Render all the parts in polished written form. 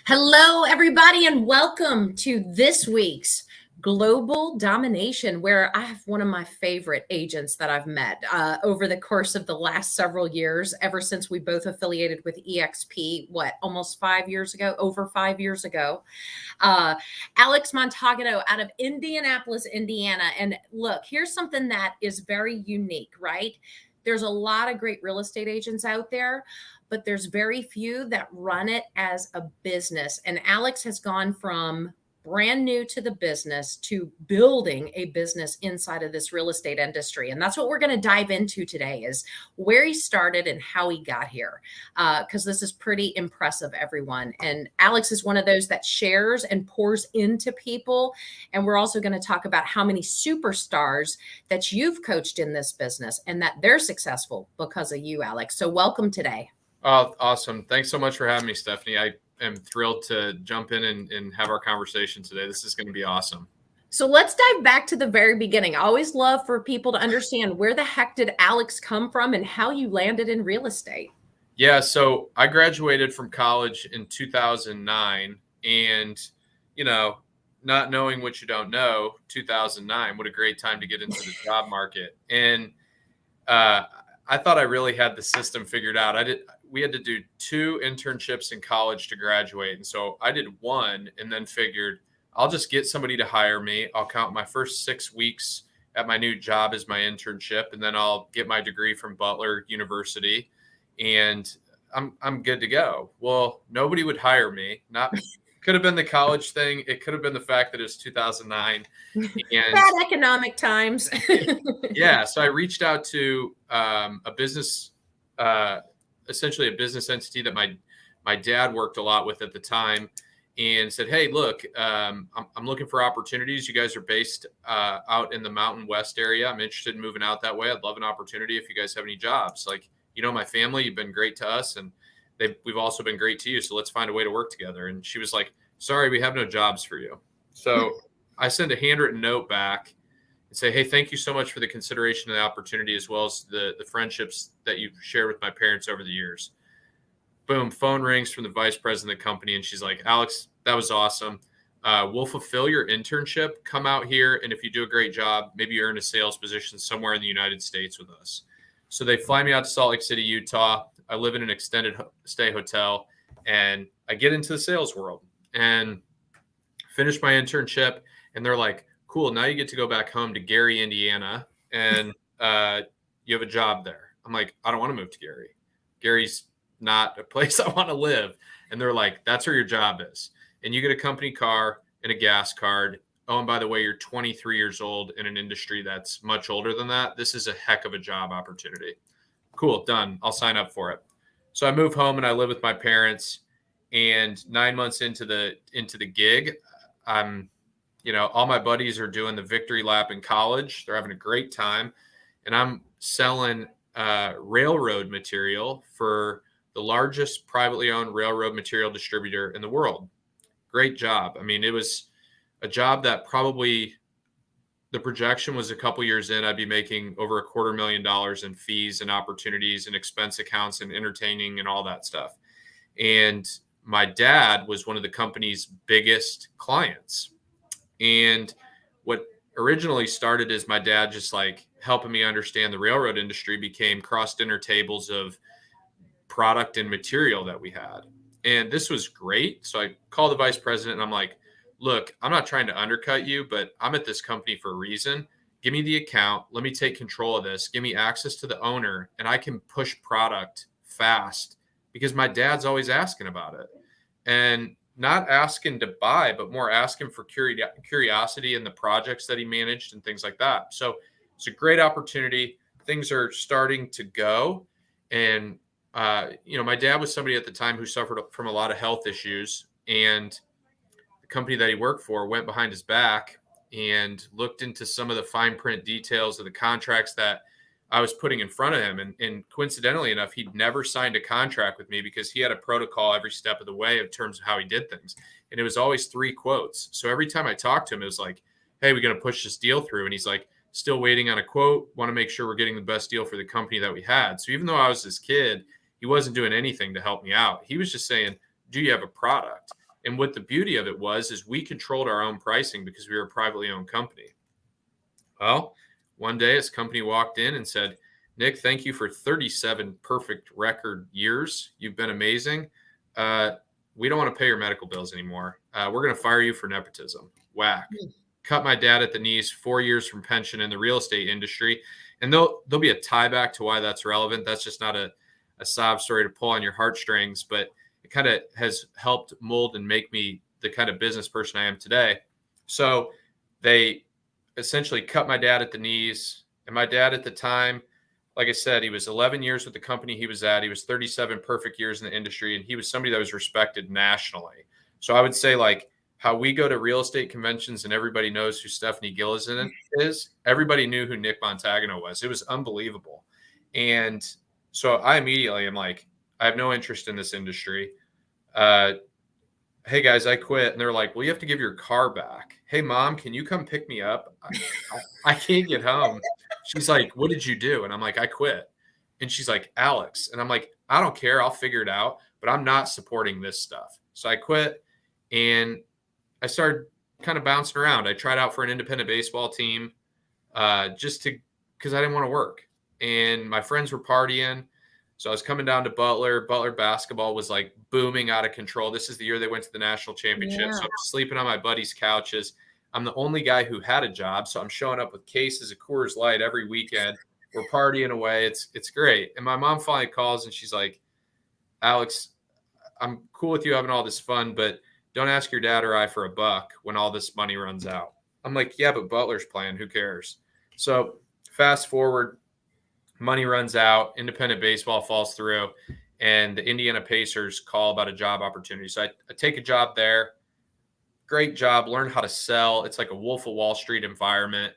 Hello, everybody, and welcome to this week's Global Domination, where I have one of my favorite agents that I've met over the course of the last several years, ever since we both affiliated with EXP, almost 5 years ago, over 5 years ago. Alex Montagano out of Indianapolis, Indiana. And look, here's something that is very unique, right? There's a lot of great real estate agents out there, but there's very few that run it as a business. And Alex has gone from brand new to the business to building a business inside of this real estate industry. And that's what we're going to dive into today, is where he started and how he got here. Because this is pretty impressive, everyone. And Alex is one of those that shares and pours into people. And we're also going to talk about how many superstars that you've coached in this business and that they're successful because of you, Alex. So welcome today. Oh, awesome. Thanks so much for having me, Stephanie. I am thrilled to jump in and have our conversation today. This is going to be awesome. So let's dive back to the very beginning. I always love for people to understand, where the heck did Alex come from and how you landed in real estate? Yeah, so I graduated from college in 2009, and, not knowing what you don't know, 2009, what a great time to get into the job market. And I thought I really had the system figured out. We had to do 2 internships in college to graduate. And so I did one and then figured I'll just get somebody to hire me. I'll count my first 6 weeks at my new job as my internship, and then I'll get my degree from Butler University, and I'm good to go. Well, nobody would hire me. Could have been the college thing. It could have been the fact that it was 2009. And bad economic times. Yeah. So I reached out to a business, essentially a business entity that my dad worked a lot with at the time, and said, "Hey, look, I'm looking for opportunities. You guys are based out in the Mountain West area. I'm interested in moving out that way. I'd love an opportunity if you guys have any jobs. My family, you've been great to us, and we've also been great to you. So let's find a way to work together." And she was like, "Sorry, we have no jobs for you." So I sent a handwritten note back and say, "Hey, thank you so much for the consideration and the opportunity, as well as the friendships that you've shared with my parents over the years." Boom, phone rings from the vice president of the company, and she's like, "Alex, that was awesome. We'll fulfill your internship. Come out here, and if you do a great job, maybe you earn a sales position somewhere in the United States with us." So they fly me out to Salt Lake City, Utah. I live in an extended stay hotel, and I get into the sales world and finish my internship. And they're like, "Cool, now you get to go back home to Gary, Indiana, and you have a job there." I'm like, "I don't want to move to Gary. Gary's not a place I want to live." And they're like, "That's where your job is. And you get a company car and a gas card. Oh, and by the way, you're 23 years old in an industry that's much older than that. This is a heck of a job opportunity." Cool, done. I'll sign up for it. So I move home and I live with my parents. And 9 months into the gig, all my buddies are doing the victory lap in college. They're having a great time, and I'm selling railroad material for the largest privately owned railroad material distributor in the world. Great job. I mean, it was a job that probably the projection was a couple years in, I'd be making over $250,000 in fees and opportunities and expense accounts and entertaining and all that stuff. And my dad was one of the company's biggest clients. And what originally started as my dad just helping me understand the railroad industry became cross dinner tables of product and material that we had. And this was great. So I called the vice president and I'm like, "Look, I'm not trying to undercut you, but I'm at this company for a reason. Give me the account. Let me take control of this. Give me access to the owner, and I can push product fast," because my dad's always asking about it. And not asking to buy, but more asking for curiosity in the projects that he managed and things like that. So it's a great opportunity. Things are starting to go. And, my dad was somebody at the time who suffered from a lot of health issues, and the company that he worked for went behind his back and looked into some of the fine print details of the contracts that I was putting in front of him. And coincidentally enough, he'd never signed a contract with me because he had a protocol every step of the way in terms of how he did things. And it was always 3 quotes. So every time I talked to him, it was like, "Hey, we're going to push this deal through." And he's like, "Still waiting on a quote. Want to make sure we're getting the best deal for the company that we had." So even though I was this kid, he wasn't doing anything to help me out. He was just saying, "Do you have a product?" And what the beauty of it was, is we controlled our own pricing because we were a privately owned company. Well, one day this company walked in and said, Nick, thank you for 37 perfect record years. You've been amazing. We don't want to pay your medical bills anymore. We're going to fire you for nepotism. Whack. Cut my dad at the knees, 4 years from pension in the real estate industry. And there'll be a tie back to why that's relevant. That's just not a sob story to pull on your heartstrings, but it kind of has helped mold and make me the kind of business person I am today. So they essentially cut my dad at the knees. And my dad at the time, like I said, he was 11 years with the company he was at. He was 37 perfect years in the industry. And he was somebody that was respected nationally. So I would say, like, how we go to real estate conventions and everybody knows who Stephanie Gillison is, everybody knew who Nick Montagano was. It was unbelievable. And so I immediately am like, I have no interest in this industry. Hey guys, I quit. And they're like, well, you have to give your car back. Hey mom, can you come pick me up? I can't get home. She's like, what did you do? And I'm like, I quit. And she's like, Alex. And I'm like, I don't care. I'll figure it out, but I'm not supporting this stuff. So I quit and I started kind of bouncing around. I tried out for an independent baseball team because I didn't want to work. And my friends were partying. So I was coming down to Butler. Butler basketball was like booming out of control. This is the year they went to the national championship. Yeah. So I'm sleeping on my buddies' couches. I'm the only guy who had a job. So I'm showing up with cases of Coors Light every weekend. We're partying away. It's great. And my mom finally calls and she's like, Alex, I'm cool with you having all this fun, but don't ask your dad or I for $1 when all this money runs out. I'm like, yeah, but Butler's playing. Who cares? So fast forward, money runs out, independent baseball falls through, and the Indiana Pacers call about a job opportunity. So I take a job there. Great job. Learn how to sell. It's like a Wolf of Wall Street environment.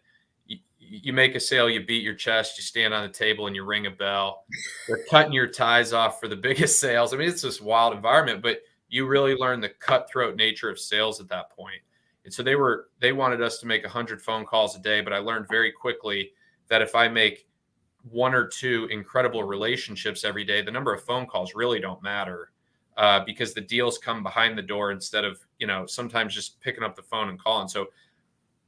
You make a sale, you beat your chest, you stand on the table and you ring a bell. They're cutting your ties off for the biggest sales. I mean, it's this wild environment, but you really learn the cutthroat nature of sales at that point. And so they wanted us to make 100 phone calls a day, but I learned very quickly that if I make 1 or 2 incredible relationships every day, the number of phone calls really don't matter because the deals come behind the door instead of, sometimes just picking up the phone and calling. So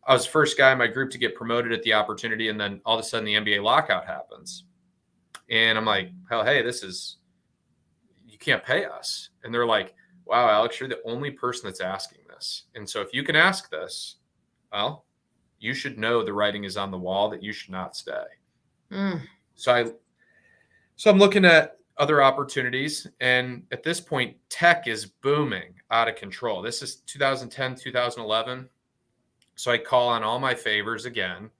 I was the first guy in my group to get promoted at the opportunity. And then all of a sudden the NBA lockout happens. And I'm like, hell, hey, you can't pay us. And they're like, wow, Alex, you're the only person that's asking this. And so if you can ask this, well, you should know the writing is on the wall that you should not stay. So I'm looking at other opportunities. And at this point, tech is booming out of control. This is 2010, 2011. So I call on all my favors again,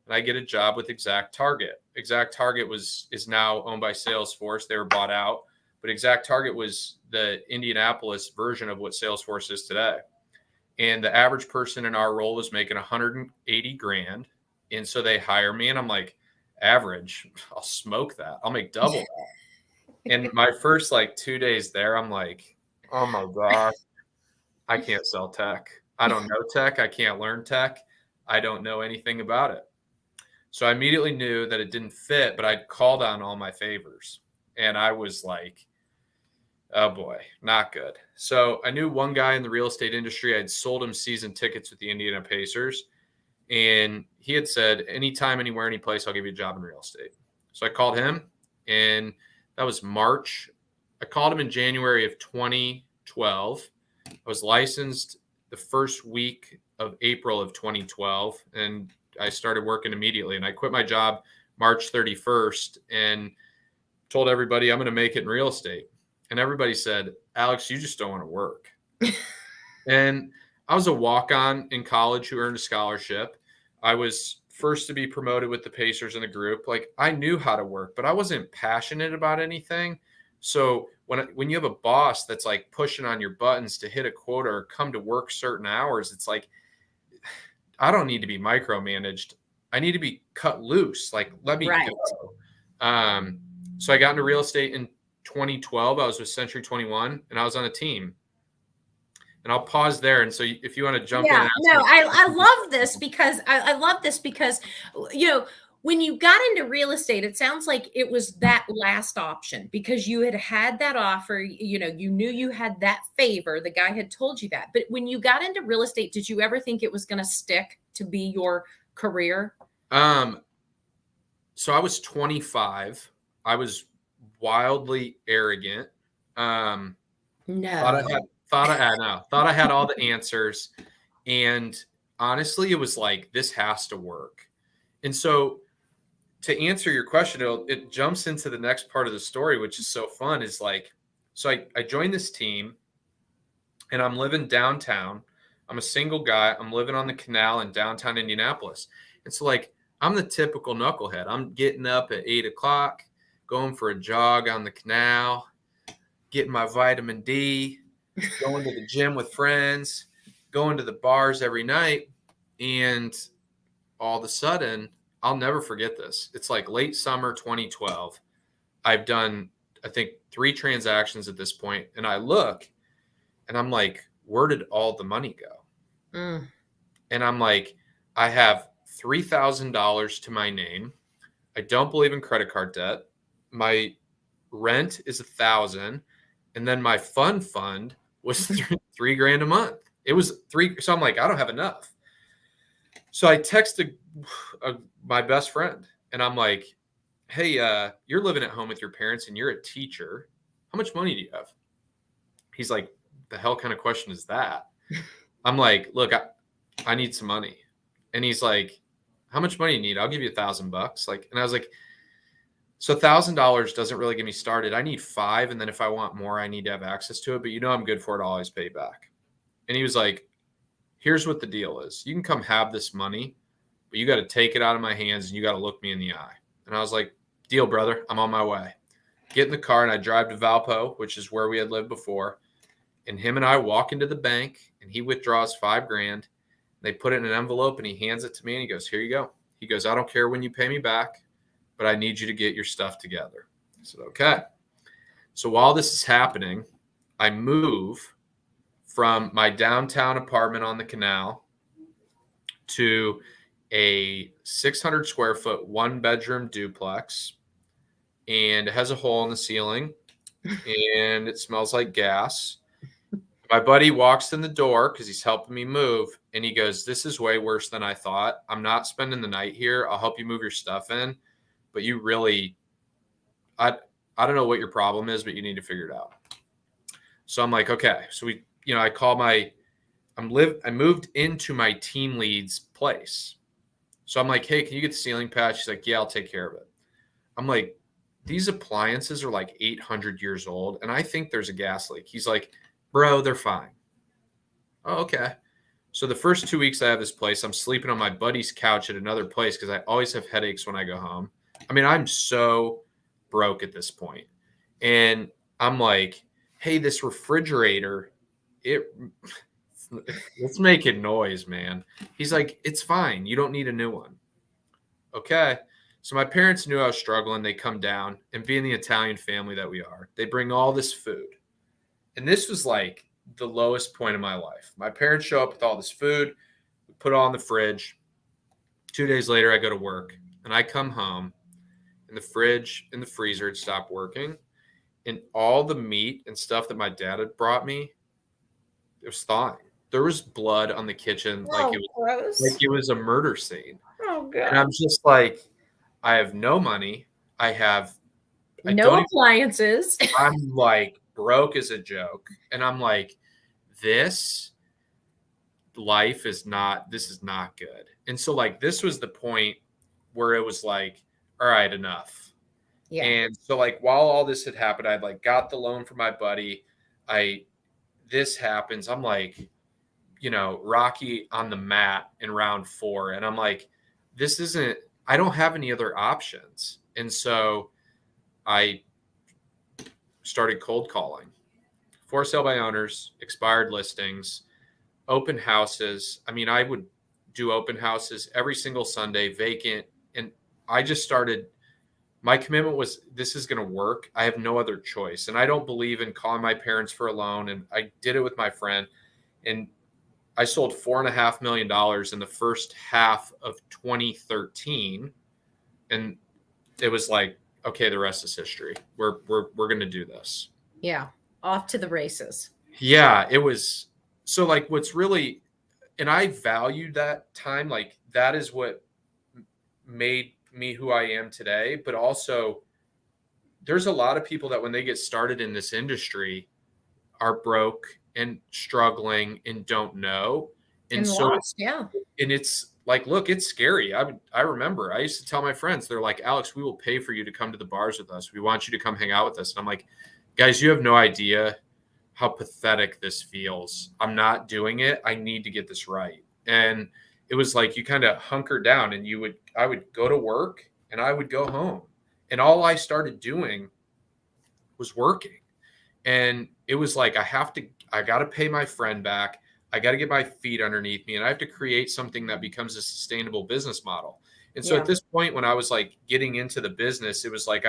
and I get a job with Exact Target. Exact Target is now owned by Salesforce. They were bought out, but Exact Target was the Indianapolis version of what Salesforce is today. And the average person in our role was making $180,000. And so they hire me and I'm like, average, I'll smoke that. I'll make double that. And my first 2 days there, I'm like, oh my gosh, I can't sell tech. I don't know tech. I can't learn tech. I don't know anything about it. So I immediately knew that it didn't fit, but I'd called on all my favors. And I was like, oh boy, not good. So I knew one guy in the real estate industry. I'd sold him season tickets with the Indiana Pacers. And he had said, anytime, anywhere, any place, I'll give you a job in real estate. So I called him, and that was March. I called him in January of 2012. I was licensed the first week of April of 2012, and I started working immediately. And I quit my job March 31st and told everybody I'm going to make it in real estate. And everybody said, Alex, you just don't want to work. And I was a walk-on in college who earned a scholarship. I was first to be promoted with the Pacers in the group. I knew how to work, but I wasn't passionate about anything. So when you have a boss that's pushing on your buttons to hit a quota or come to work certain hours, it's like, I don't need to be micromanaged. I need to be cut loose. Let me go. So I got into real estate in 2012. I was with Century 21 and I was on a team. And I'll pause there. And so if you want to jump in. I love this because When you got into real estate, it sounds like it was that last option because you had that offer, you know, you knew you had that favor. The guy had told you that. But when you got into real estate, did you ever think it was going to stick to be your career? Um, so I was 25. I was wildly arrogant. Um, thought I No. had thought I had all the answers. And honestly, it was like, this has to work. And so to answer your question, it jumps into the next part of the story, which is so fun, is like, so I joined this team and I'm living downtown. I'm a single guy. I'm living on the canal in downtown Indianapolis. And so like, I'm the typical knucklehead. I'm getting up at 8 o'clock, going for a jog on the canal, getting my vitamin D, going to the gym with friends, going to the bars every night. And all of a sudden, I'll never forget this. It's like late summer 2012. I've done, I think, 3 transactions at this point, and I look and I'm like, where did all the money go? Mm. And I'm like, I have $3,000 to my name. I don't believe in credit card debt. My rent is 1,000, and then my fund was three grand a month. It was 3. So I'm like, I don't have enough. So I texted my best friend, and I'm like, hey, you're living at home with your parents and you're a teacher. How much money do you have? He's like, the hell kind of question is that? I'm like, look, I need some money. And he's like, how much money do you need? I'll give you $1,000. Like, and I was like, so $1,000 doesn't really get me started. I need 5. And then if I want more, I need to have access to it. But you know, I'm good for it. I'll always pay back. And he was like, here's what the deal is. You can come have this money, but you got to take it out of my hands and you got to look me in the eye. And I was like, deal, brother. I'm on my way. Get in the car and I drive to Valpo, which is where we had lived before. And him and I walk into the bank and he withdraws 5 grand. They put it in an envelope and he hands it to me and he goes, here you go. He goes, I don't care when you pay me back, but I need you to get your stuff together. I said, okay. So while this is happening, I move from my downtown apartment on the canal to a 600 square foot 1-bedroom duplex, and it has a hole in the ceiling and it smells like gas. My buddy walks in the door because he's helping me move, and he goes, this is way worse than I thought. I'm not spending the night here. I'll help you move your stuff in, but you really, I don't know what your problem is, but you need to figure it out. So I'm like, okay. So I call I moved into my team lead's place. So I'm like, hey, can you get the ceiling patch? She's like, yeah, I'll take care of it. I'm like, these appliances are like 800 years old, and I think there's a gas leak. He's like, bro, they're fine. Oh, okay. So the first 2 weeks I have this place, I'm sleeping on my buddy's couch at another place because I always have headaches when I go home. I mean, I'm so broke at this point. And I'm like, hey, this refrigerator, it's making noise, man. He's like, it's fine. You don't need a new one. Okay. So my parents knew I was struggling. They come down, and being the Italian family that we are, they bring all this food. And this was like the lowest point of my life. My parents show up with all this food, we put it all in the fridge. 2 days later, I go to work and I come home, and the fridge and the freezer had stopped working. And all the meat and stuff that my dad had brought me, it was thawing. There was blood on the kitchen, Oh, gross. like it was a murder scene. Oh, And I'm God. just like, I have no money. I No appliances. I'm like broke as a joke. And I'm like, this is not good. And so like, this was the point where it was like, all right, enough. Yeah. And so like, while all this had happened, I'd like got the loan from my buddy. This happens. I'm like, Rocky on the mat in round 4. And I'm like, I don't have any other options. And so I started cold calling, for sale by owners, expired listings, open houses. I mean, I would do open houses every single Sunday, vacant. And I just started, my commitment was, this is going to work. I have no other choice. And I don't believe in calling my parents for a loan. And I did it with my friend. And I sold $4.5 million in the first half of 2013. And it was like, okay, the rest is history. We're going to do this. Yeah. Off to the races. Yeah, it was. So like what's really, and I valued that time. Like that is what made me who I am today. But also there's a lot of people that when they get started in this industry are broke and struggling and don't know. And so lost. Yeah. and it's like, look, it's scary. I remember I used to tell my friends, they're like, Alex, we will pay for you to come to the bars with us. We want you to come hang out with us. And I'm like, guys, you have no idea how pathetic this feels. I'm not doing it. I need to get this right. And it was like you kind of hunker down and I would go to work and I would go home. And all I started doing was working. And it was like, I got to pay my friend back. I got to get my feet underneath me and I have to create something that becomes a sustainable business model. And so at this point, when I was like getting into the business, it was like,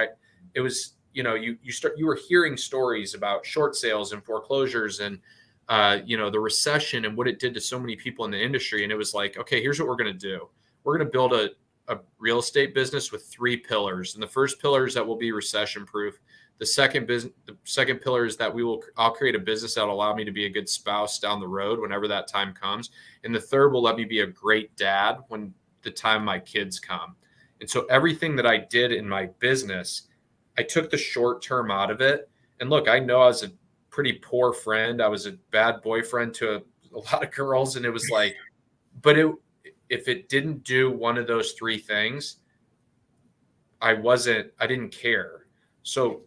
you were hearing stories about short sales and foreclosures and, the recession and what it did to so many people in the industry. And it was like, okay, here's what we're going to do. We're going to build a real estate business with 3 pillars. And the first pillar is that will be recession proof. The second pillar is that I'll create a business that'll allow me to be a good spouse down the road whenever that time comes. And the third will let me be a great dad when the time my kids come. And so everything that I did in my business, I took the short term out of it. And look, I know I was a pretty poor friend. I was a bad boyfriend to a lot of girls. And it was like, but if it didn't do one of those 3 things, I didn't care. So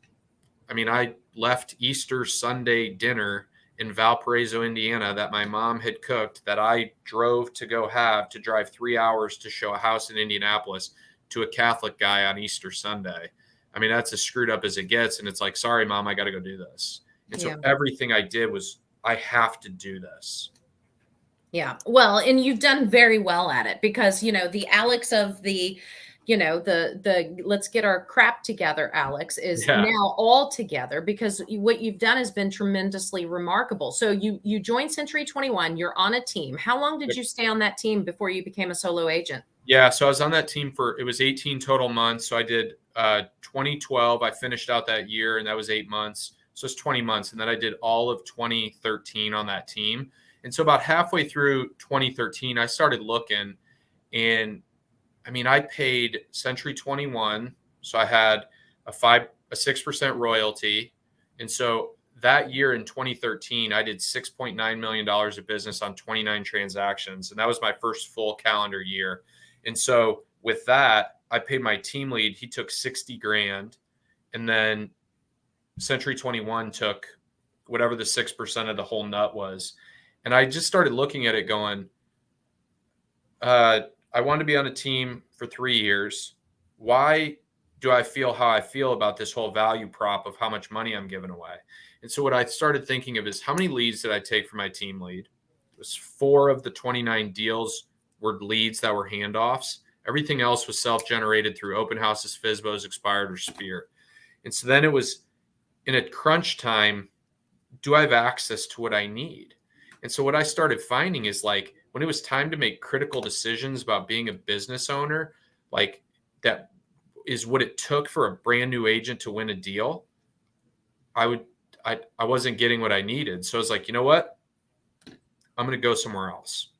I mean, I left Easter Sunday dinner in Valparaiso, Indiana, that my mom had cooked, that I drove to go to drive 3 hours to show a house in Indianapolis to a Catholic guy on Easter Sunday. I mean, that's as screwed up as it gets. And it's like, sorry, Mom, I got to go do this. And so everything I did was, I have to do this. Yeah. Well, and you've done very well at it because, the Alex of the let's get our crap together, Alex, is now all together because what you've done has been tremendously remarkable. So you joined Century 21, you're on a team. How long did you stay on that team before you became a solo agent? Yeah. So I was on that team it was 18 total months. So I did 2012. I finished out that year and that was 8 months. So it's 20 months. And then I did all of 2013 on that team. And so about halfway through 2013, I started looking and I mean, I paid Century 21, so I had a 6% royalty, and so that year in 2013, I did $6.9 million of business on 29 transactions, and that was my first full calendar year. And so with that, I paid my team lead. He took 60 grand, and then Century 21 took whatever the 6% of the whole nut was, and I just started looking at it, going, I wanted to be on a team for 3 years. Why do I feel how I feel about this whole value prop of how much money I'm giving away? And so what I started thinking of is how many leads did I take from my team lead? It was 4 of the 29 deals were leads that were handoffs. Everything else was self-generated through open houses, FSBOs, expired, or Spear. And so then it was in a crunch time, do I have access to what I need? And so what I started finding is like, when it was time to make critical decisions about being a business owner, like that is what it took for a brand new agent to win a deal. I wasn't getting what I needed. So I was like, you know what? I'm going to go somewhere else.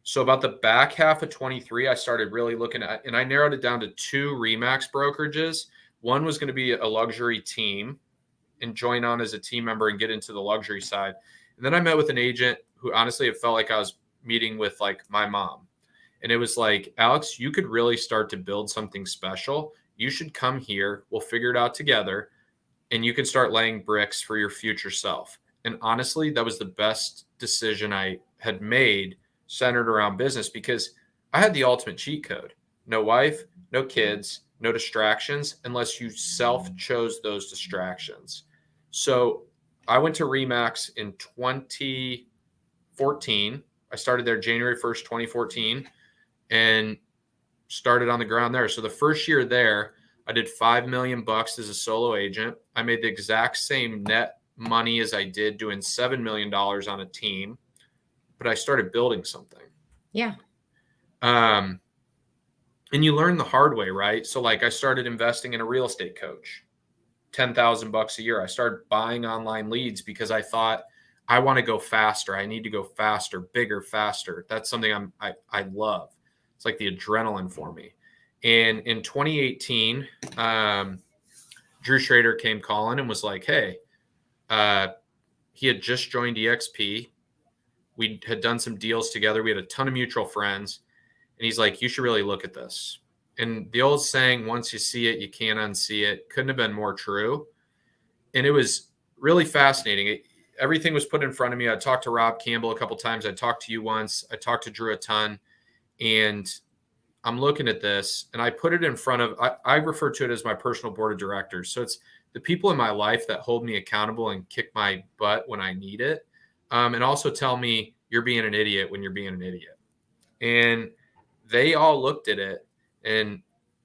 So about the back half of 23, I started really looking at, and I narrowed it down to 2 RE/MAX brokerages. One was going to be a luxury team and join on as a team member and get into the luxury side. And then I met with an agent who honestly, it felt like I was meeting with like my mom. And it was like, Alex, you could really start to build something special. You should come here. We'll figure it out together. And you can start laying bricks for your future self. And honestly, that was the best decision I had made centered around business because I had the ultimate cheat code. No wife, no kids, no distractions, unless you self-chose those distractions. So I went to RE/MAX in 2014. I started there January 1st, 2014, and started on the ground there. So the first year there, I did $5 million as a solo agent. I made the exact same net money as I did doing $7 million on a team, but I started building something. Yeah. And you learn the hard way, right? So like I started investing in a real estate coach, $10,000 a year. I started buying online leads because I thought I want to go faster. I need to go faster, bigger, faster. That's something I love. It's like the adrenaline for me. And in 2018, Drew Schrader came calling and was like, hey, he had just joined EXP. We had done some deals together. We had a ton of mutual friends. And he's like, you should really look at this. And the old saying, once you see it, you can't unsee it, couldn't have been more true. And it was really fascinating. Everything was put in front of me. I talked to Rob Campbell a couple of times. I talked to you once. I talked to Drew a ton. And I'm looking at this and I put it in front of, I refer to it as my personal board of directors. So it's the people in my life that hold me accountable and kick my butt when I need it. And also tell me you're being an idiot when you're being an idiot. And they all looked at it and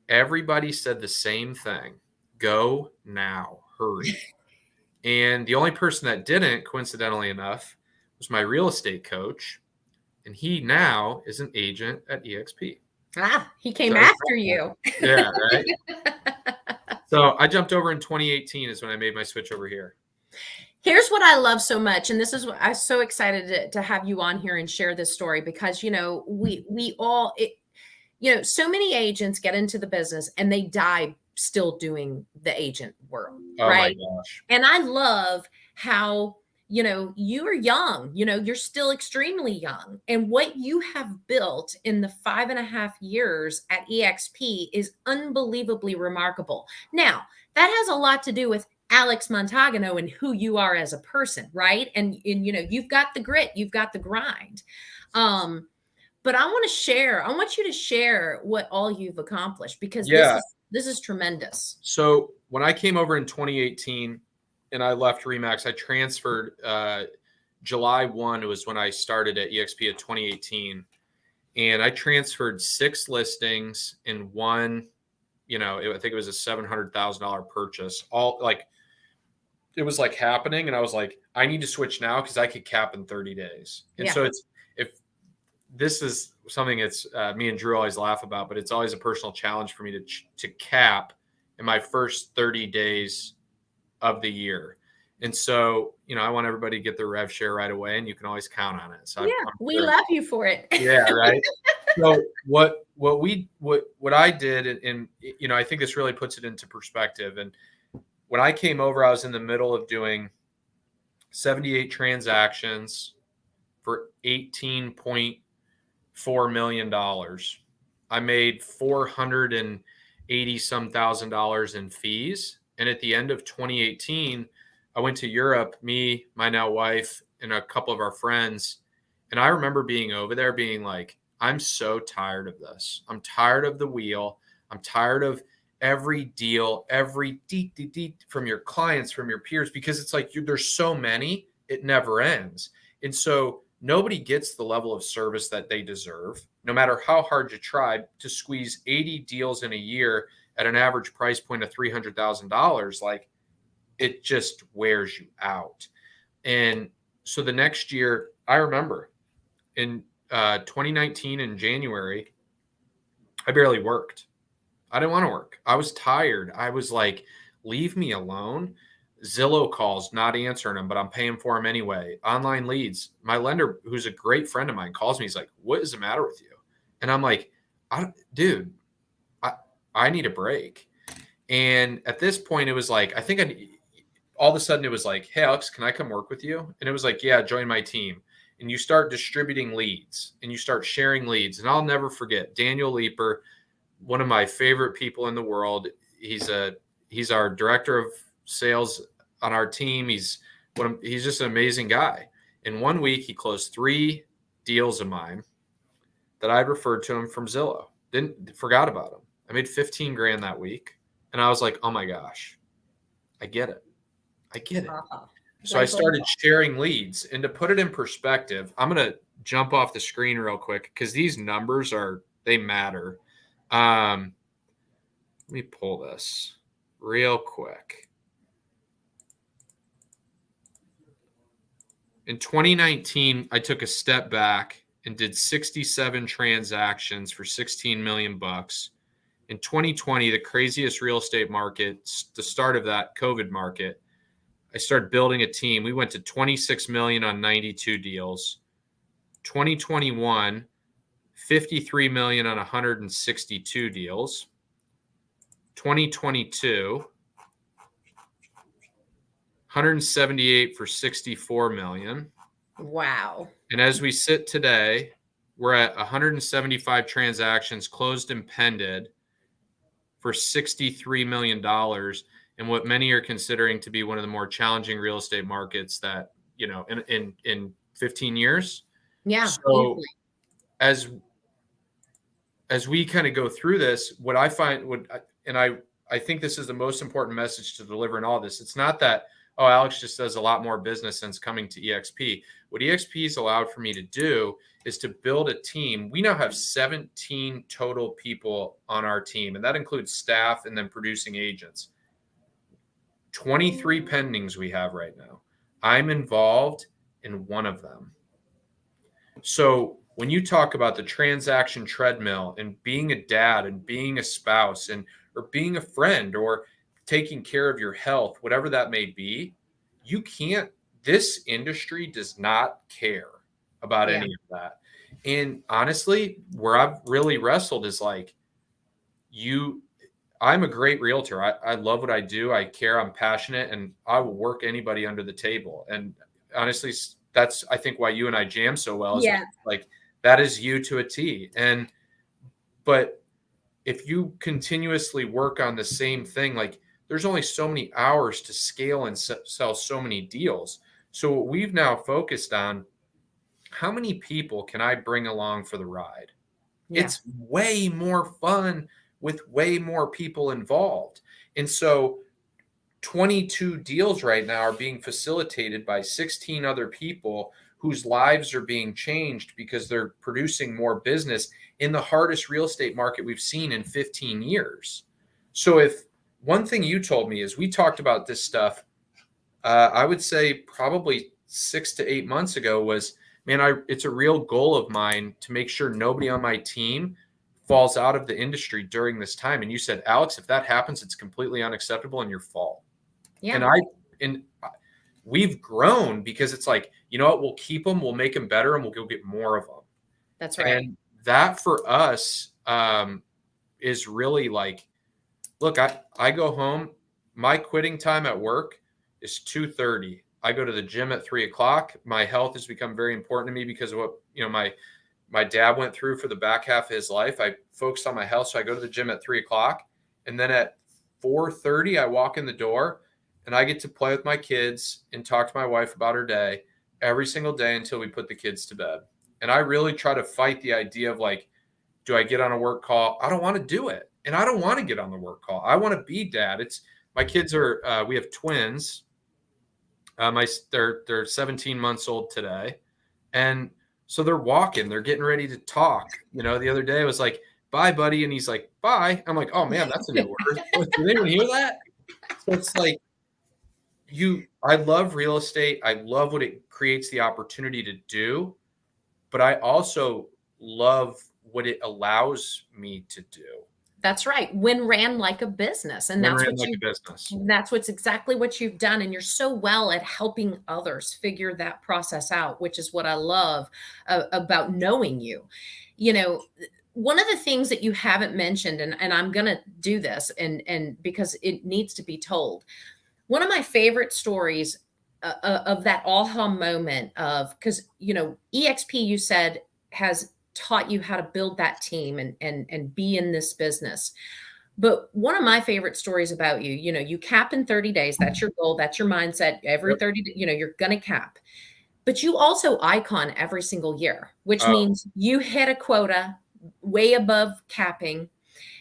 everybody said the same thing. Go now, hurry. And the only person that didn't, coincidentally enough, was my real estate coach. And he now is an agent at EXP. He came after you. Yeah, right. So I jumped over in 2018 is when I made my switch over here. Here's what I love so much, and this is what I'm so excited to have you on here and share this story because, we all, so many agents get into the business and they die still doing the agent world, right? Oh my gosh. And I love how, you are young, you're still extremely young. And what you have built in the 5.5 years at EXP is unbelievably remarkable. Now, that has a lot to do with Alex Montagano and who you are as a person, right? And you've got the grit, you've got the grind. But I want you to share what all you've accomplished because this is tremendous. So when I came over in 2018 and I left Remax, I transferred July 1 was when I started at EXP of 2018. And I transferred 6 listings in one, I think it was a $700,000 purchase. It was like happening. And I was like, I need to switch now because I could cap in 30 days. And so this is something it's me and Drew always laugh about, but it's always a personal challenge for me to cap in my first 30 days of the year. And so, I want everybody to get their rev share right away and you can always count on it. So we love you for it. Yeah. Right. So what I did, and I think this really puts it into perspective. And when I came over, I was in the middle of doing 78 transactions for $18.4 million. I made $480 some thousand in fees. And at the end of 2018, I went to Europe, me, my now wife, and a couple of our friends. And I remember being over there being like, I'm so tired of this. I'm tired of the wheel. I'm tired of every deal, every deet from your clients, from your peers, because it's like there's so many, it never ends. And so nobody gets the level of service that they deserve, no matter how hard you try to squeeze 80 deals in a year at an average price point of $300,000. Like it just wears you out. And so the next year, I remember in 2019 in January, I barely worked. I didn't want to work. I was tired. I was like, leave me alone. Zillow calls, not answering them, but I'm paying for them anyway. Online leads. My lender, who's a great friend of mine, calls me. He's like, what is the matter with you? And I'm like, dude, I need a break. And at this point, it was like, all of a sudden it was like, hey, Alex, can I come work with you? And it was like, yeah, join my team. And you start distributing leads and you start sharing leads. And I'll never forget Daniel Leeper, one of my favorite people in the world. He's our director of sales on our team. He's just an amazing guy. In 1 week, he closed 3 deals of mine that I'd referred to him from Zillow. Forgot about him. I made 15 grand that week. And I was like, oh my gosh, I get it. So I started sharing leads. And to put it in perspective, I'm going to jump off the screen real quick because these numbers they matter. Let me pull this real quick. In 2019, I took a step back and did 67 transactions for 16 million bucks. In 2020, the craziest real estate market, the start of that COVID market, I started building a team. We went to 26 million on 92 deals. 2021, 53 million on 162 deals. 2022, 178 for 64 million. Wow. And as we sit today, we're at 175 transactions closed and pended for $63 million in what many are considering to be one of the more challenging real estate markets that, in 15 years. Yeah. So as we kind of go through this, what I find I think this is the most important message to deliver in all this. It's not that, oh, Alex just does a lot more business since coming to EXP. What EXP has allowed for me to do is to build a team. We now have 17 total people on our team, and that includes staff and then producing agents. 23 pendings we have right now. I'm involved in one of them. So when you talk about the transaction treadmill and being a dad and being a spouse or being a friend or taking care of your health, whatever that may be, this industry does not care about any of that. And honestly, where I've really wrestled is like, I'm a great realtor. I love what I do. I care. I'm passionate, and I will work anybody under the table. And honestly, that's, I think, why you and I jam so well. Is like, that is you to a T. But if you continuously work on the same thing, like, there's only so many hours to scale and sell so many deals. So what we've now focused on, how many people can I bring along for the ride? Yeah. It's way more fun with way more people involved. And so 22 deals right now are being facilitated by 16 other people whose lives are being changed because they're producing more business in the hardest real estate market we've seen in 15 years. So if one thing you told me is, we talked about this stuff, I would say probably 6 to 8 months ago, was, man, it's a real goal of mine to make sure nobody on my team falls out of the industry during this time. And you said, Alex, if that happens, it's completely unacceptable and your fault. Yeah. And we've grown because it's like, you know what, we'll keep them, we'll make them better, and we'll go get more of them. That's right. And that for us is really like, look, I go home, my quitting time at work is 2:30. I go to the gym at 3:00. My health has become very important to me because of what, my dad went through for the back half of his life. I focused on my health. So I go to the gym at 3:00, and then at 4:30, I walk in the door and I get to play with my kids and talk to my wife about her day every single day until we put the kids to bed. And I really try to fight the idea of like, do I get on a work call? I don't want to do it. And I don't want to get on the work call. I want to be dad. My kids are, we have twins. They're 17 months old today. And so they're walking, they're getting ready to talk. The other day I was like, bye, buddy. And he's like, bye. I'm like, oh man, that's a new word. Did anyone hear that? So it's like, I love real estate. I love what it creates the opportunity to do, but I also love what it allows me to do. That's right. When ran like a business. And that's what's exactly what you've done. And you're so well at helping others figure that process out, which is what I love about knowing you. One of the things that you haven't mentioned, and I'm going to do this and because it needs to be told. One of my favorite stories of that aha moment because, EXP, you said, has taught you how to build that team and be in this business. But one of my favorite stories about you, you cap in 30 days. That's your goal. That's your mindset. Every 30, you're going to cap. But you also icon every single year, which means you hit a quota way above capping,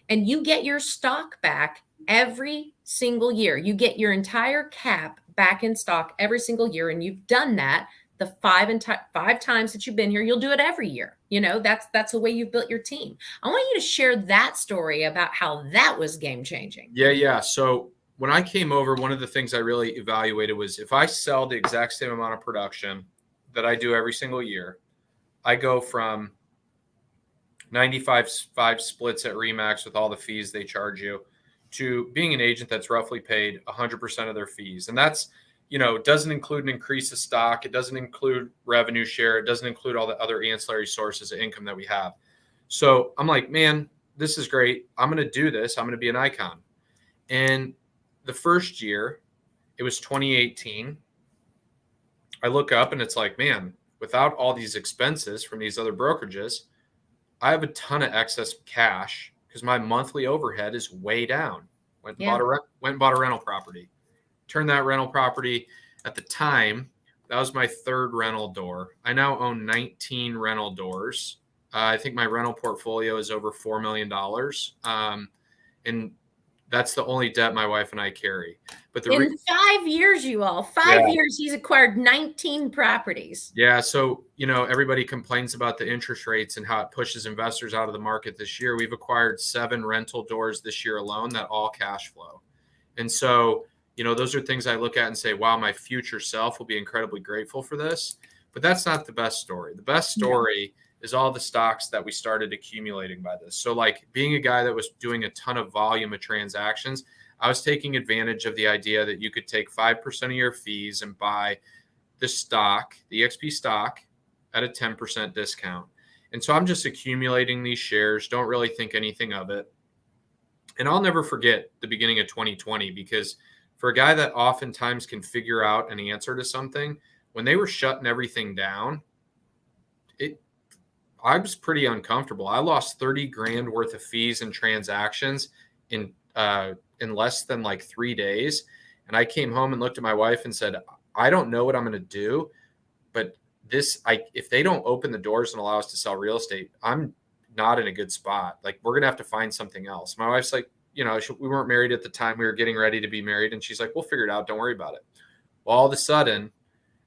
and you get your stock back every single year. You get your entire cap back in stock every single year. And you've done that the five times that you've been here. You'll do it every year. That's the way you've built your team. I want you to share that story about how that was game changing. Yeah. So when I came over, one of the things I really evaluated was, if I sell the exact same amount of production that I do every single year, I go from 95 splits at Remax with all the fees they charge you to being an agent that's roughly paid 100% of their fees. And that's, it doesn't include an increase of stock. It doesn't include revenue share. It doesn't include all the other ancillary sources of income that we have. So I'm like, man, this is great. I'm going to do this. I'm going to be an icon. And the first year, it was 2018. I look up and it's like, man, without all these expenses from these other brokerages, I have a ton of excess cash because my monthly overhead is way down. Went and bought a rental property. Turned that rental property at the time. That was my third rental door. I now own 19 rental doors. I think my rental portfolio is over $4 million. And that's the only debt my wife and I carry. But in 5 years, five years, he's acquired 19 properties. Yeah. So, everybody complains about the interest rates and how it pushes investors out of the market this year. We've acquired 7 rental doors this year alone that all cash flow. And so, those are things I look at and say, wow, my future self will be incredibly grateful for this. But that's not the best story. The best story is all the stocks that we started accumulating by this. So like being a guy that was doing a ton of volume of transactions, I was taking advantage of the idea that you could take 5% of your fees and buy the stock, the EXP stock, at a 10% discount. And so I'm just accumulating these shares, don't really think anything of it. And I'll never forget the beginning of 2020, because for a guy that oftentimes can figure out an answer to something, when they were shutting everything down, I was pretty uncomfortable. I lost 30 grand worth of fees and transactions in less than like 3 days. And I came home and looked at my wife and said, I don't know what I'm going to do, but if they don't open the doors and allow us to sell real estate, I'm not in a good spot. Like, we're going to have to find something else. My wife's like, we weren't married at the time. We were getting ready to be married. And she's like, we'll figure it out. Don't worry about it. Well, all of a sudden,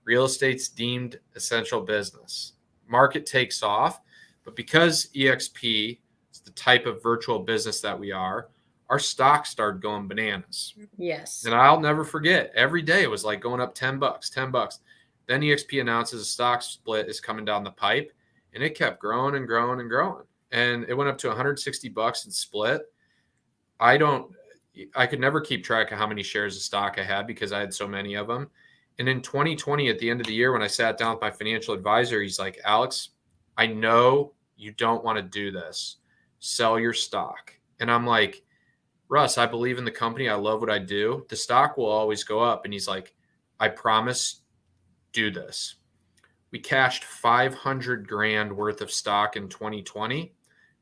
real estate's deemed essential business. Market takes off. But because EXP is the type of virtual business that we are, our stocks started going bananas. Yes. And I'll never forget, every day it was like going up $10, $10. Then EXP announces a stock split is coming down the pipe, and it kept growing and growing and growing. And it went up to $160 in split. I could never keep track of how many shares of stock I had because I had so many of them. And in 2020, at the end of the year, when I sat down with my financial advisor, he's like, Alex, I know you don't want to do this. Sell your stock. And I'm like, Russ, I believe in the company. I love what I do. The stock will always go up. And he's like, I promise, do this. We cashed 500 grand worth of stock in 2020.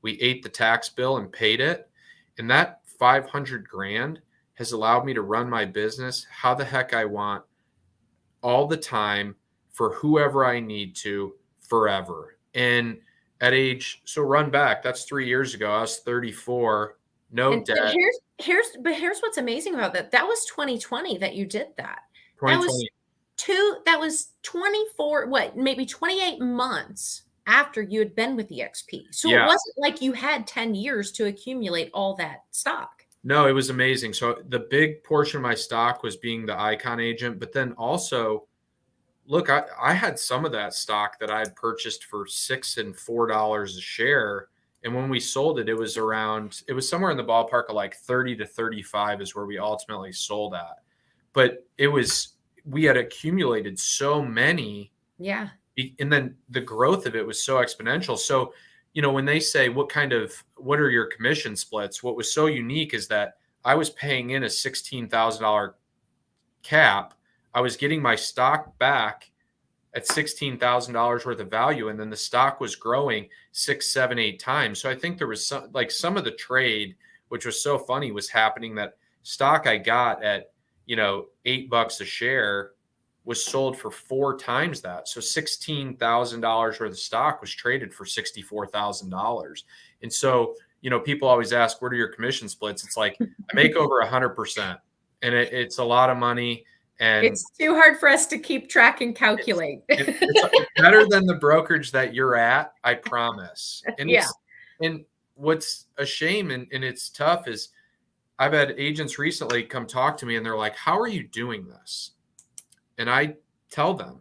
We ate the tax bill and paid it. And that 500 grand has allowed me to run my business how the heck I want, all the time, for whoever I need to, forever. And at so run back, that's 3 years ago. I was 34, no debt. And here's what's amazing about that. That was 2020 that you did that. 2020. That was 24, maybe 28 months after you had been with EXP. So It wasn't like you had 10 years to accumulate all that stock. No, it was amazing. So the big portion of my stock was being the icon agent, but then also, look, I had some of that stock that I had purchased for $6 and $4 a share. And when we sold it, it was somewhere in the ballpark of like 30 to 35 is where we ultimately sold at. But we had accumulated so many. Yeah. And then the growth of it was so exponential. So, when they say, what are your commission splits? What was so unique is that I was paying in a $16,000 cap. I was getting my stock back at $16,000 worth of value. And then the stock was growing 6, 7, 8 times. So I think there was some of the trade, which was so funny, was happening that stock I got at, $8 a share was sold for 4 times that. So $16,000 worth of stock was traded for $64,000. And so, people always ask, what are your commission splits? It's like, I make over 100%, and it's a lot of money. And it's too hard for us to keep track and calculate. It's better than the brokerage that you're at, I promise. And and what's a shame and it's tough is I've had agents recently come talk to me and they're like, how are you doing this? And I tell them,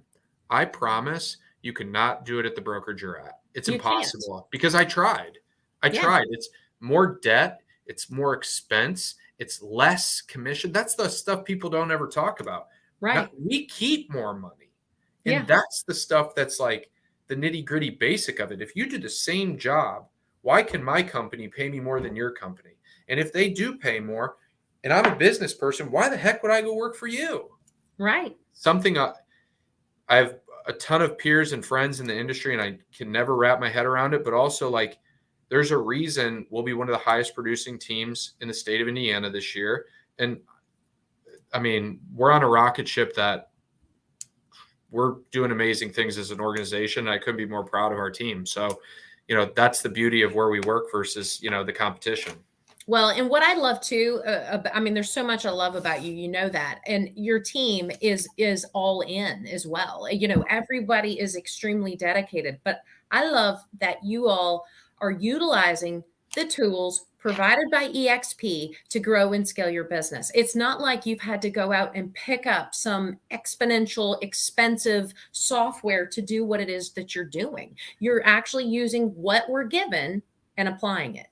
I promise You cannot do it at the brokerage you're at. It's You can't. impossible because I tried. I Yeah. tried. It's more debt. It's more expense. It's less commission. That's the stuff people don't ever talk about. Now, Right. we keep more money. And Yeah. that's the stuff that's like the nitty gritty basic of it. If you do the same job, why can my company pay me more than your company? And if they do pay more, and I'm a business person, why the heck would I go work for you? Right. Something I have a ton of peers and friends in the industry, and I can never wrap my head around it. But also, like, there's a reason we'll be one of the highest producing teams in the state of Indiana this year. And I mean, we're on a rocket ship that we're doing amazing things as an organization. And I couldn't be more proud of our team. So, that's the beauty of where we work versus, the competition. Well, and what I love too, I mean, there's so much I love about you, you know that, and your team is all in as well. Everybody is extremely dedicated, but I love that you all are utilizing the tools provided by EXP to grow and scale your business. It's not like you've had to go out and pick up some exponential, expensive software to do what it is that you're doing. You're actually using what we're given and applying it.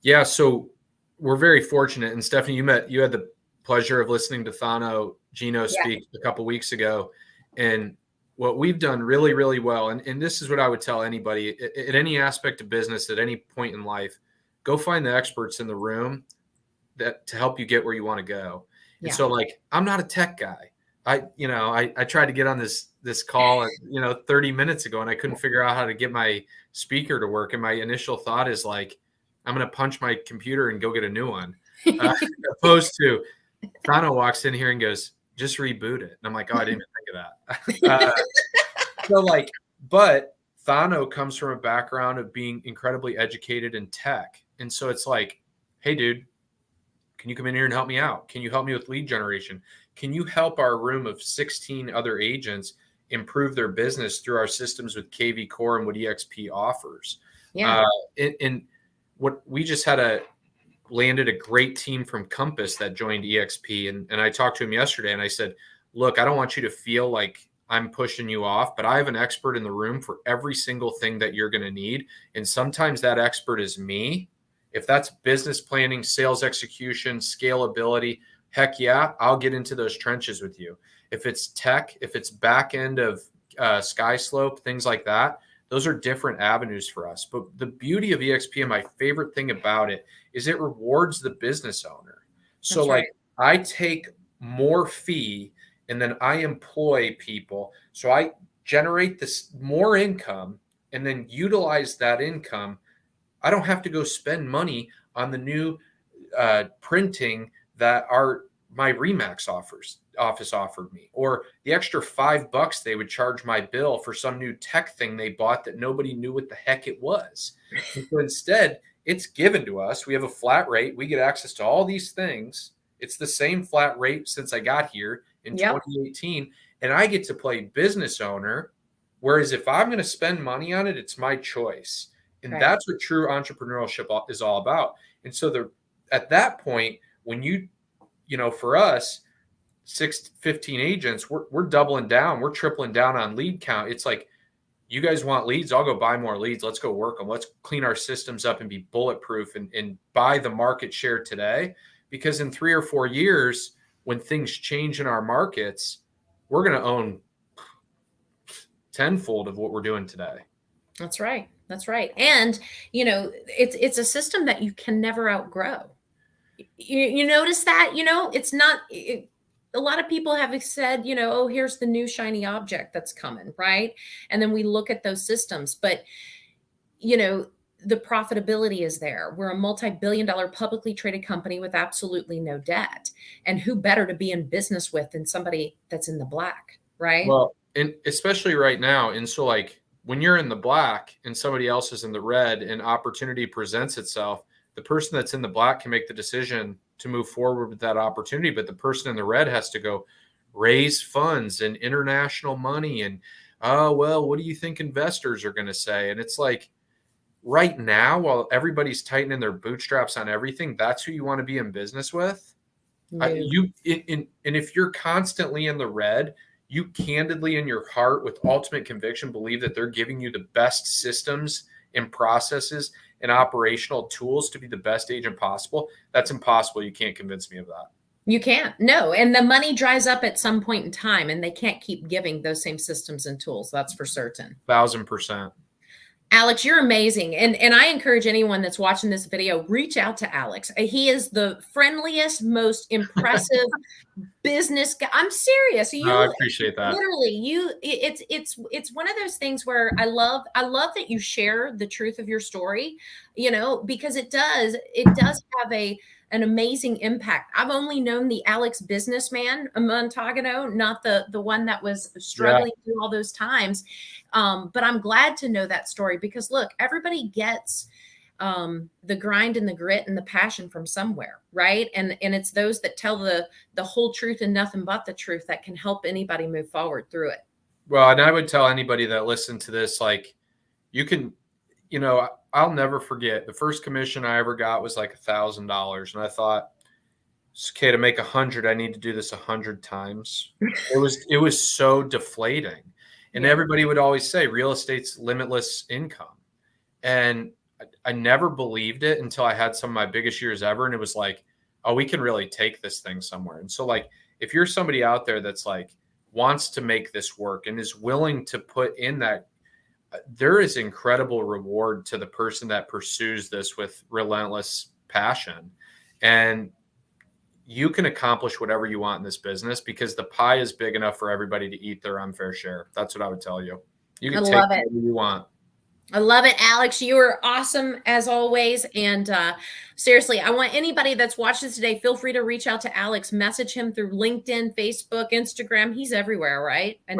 Yeah. So we're very fortunate. And Stephanie, you had the pleasure of listening to Gino speak a couple of weeks ago. And what we've done really, really well, and this is what I would tell anybody at any aspect of business at any point in life, go find the experts in the room to help you get where you want to go. And so, like, I'm not a tech guy. I tried to get on this call, 30 minutes ago, and I couldn't figure out how to get my speaker to work. And my initial thought is like, I'm going to punch my computer and go get a new one. Opposed to Thano walks in here and goes, just reboot it. And I'm like, oh, I didn't even think of that. But Thano comes from a background of being incredibly educated in tech. And so it's like, hey, dude, can you come in here and help me out? Can you help me with lead generation? Can you help our room of 16 other agents improve their business through our systems with KV Core and what EXP offers? Yeah. And what we just landed a great team from Compass that joined EXP. And I talked to him yesterday and I said, look, I don't want you to feel like I'm pushing you off, but I have an expert in the room for every single thing that you're going to need. And sometimes that expert is me. If that's business planning, sales execution, scalability, heck yeah, I'll get into those trenches with you. If it's tech, if it's back end of SkySlope, things like that, those are different avenues for us. But the beauty of EXP and my favorite thing about it is it rewards the business owner. So That's right. I take more fee and then I employ people. So I generate this more income and then utilize that income. I don't have to go spend money on the new printing that my Remax office offered me, or the extra $5 they would charge my bill for some new tech thing they bought that nobody knew what the heck it was. And so instead, it's given to us. We have a flat rate. We get access to all these things. It's the same flat rate since I got here in 2018. And I get to play business owner. Whereas if I'm going to spend money on it, it's my choice. And that's what true entrepreneurship is all about. And so at that point, when for us, 15 agents, we're doubling down. We're tripling down on lead count. It's like, you guys want leads? I'll go buy more leads. Let's go work them. Let's clean our systems up and be bulletproof and buy the market share today. Because in 3 or 4 years, when things change in our markets, we're going to own tenfold of what we're doing today. That's right. That's right. And, it's a system that you can never outgrow. You notice that, it's not, a lot of people have said, oh, here's the new shiny object that's coming, right? And then we look at those systems, but, the profitability is there. We're a multi-billion-dollar publicly traded company with absolutely no debt. And who better to be in business with than somebody that's in the black, right? Well, and especially right now. And so when you're in the black and somebody else is in the red and opportunity presents itself, the person that's in the black can make the decision to move forward with that opportunity, but the person in the red has to go raise funds and international money. And, oh, well, what do you think investors are going to say? And it's like, right now, while everybody's tightening their bootstraps on everything, that's who you want to be in business with. And if you're constantly in the red, you candidly in your heart with ultimate conviction believe that they're giving you the best systems and processes and operational tools to be the best agent possible, that's impossible. You can't convince me of that. You can't. No. And the money dries up at some point in time, and they can't keep giving those same systems and tools. That's for certain. 1000%. Alex, you're amazing. And I encourage anyone that's watching this video, reach out to Alex. He is the friendliest, most impressive business guy. I'm serious. I appreciate that. Literally, it's one of those things where I love that you share the truth of your story, because it does have an amazing impact. I've only known the Alex businessman, Montagano, not the one that was struggling through all those times. But I'm glad to know that story, because look, everybody gets the grind and the grit and the passion from somewhere, right? And it's those that tell the whole truth and nothing but the truth that can help anybody move forward through it. Well, and I would tell anybody that listened to this, like, you can, I'll never forget the first commission I ever got was like $1,000. And I thought, okay, to make 100, I need to do this 100 times. It was so deflating. And everybody would always say real estate's limitless income. And I never believed it until I had some of my biggest years ever. And it was like, oh, we can really take this thing somewhere. And so, like, if you're somebody out there that's like wants to make this work and is willing to put in that, there is incredible reward to the person that pursues this with relentless passion. And you can accomplish whatever you want in this business because the pie is big enough for everybody to eat their unfair share. That's what I would tell you. You can take whatever you want. I love it, Alex. You are awesome as always. And seriously, I want anybody that's watched this today, feel free to reach out to Alex, message him through LinkedIn, Facebook, Instagram. He's everywhere, right? And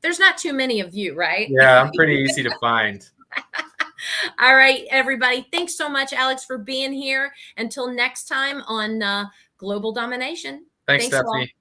there's not too many of you, right? Yeah, I'm pretty easy to find. All right, everybody. Thanks so much, Alex, for being here. Until next time on Global Domination. Thanks, Stephanie.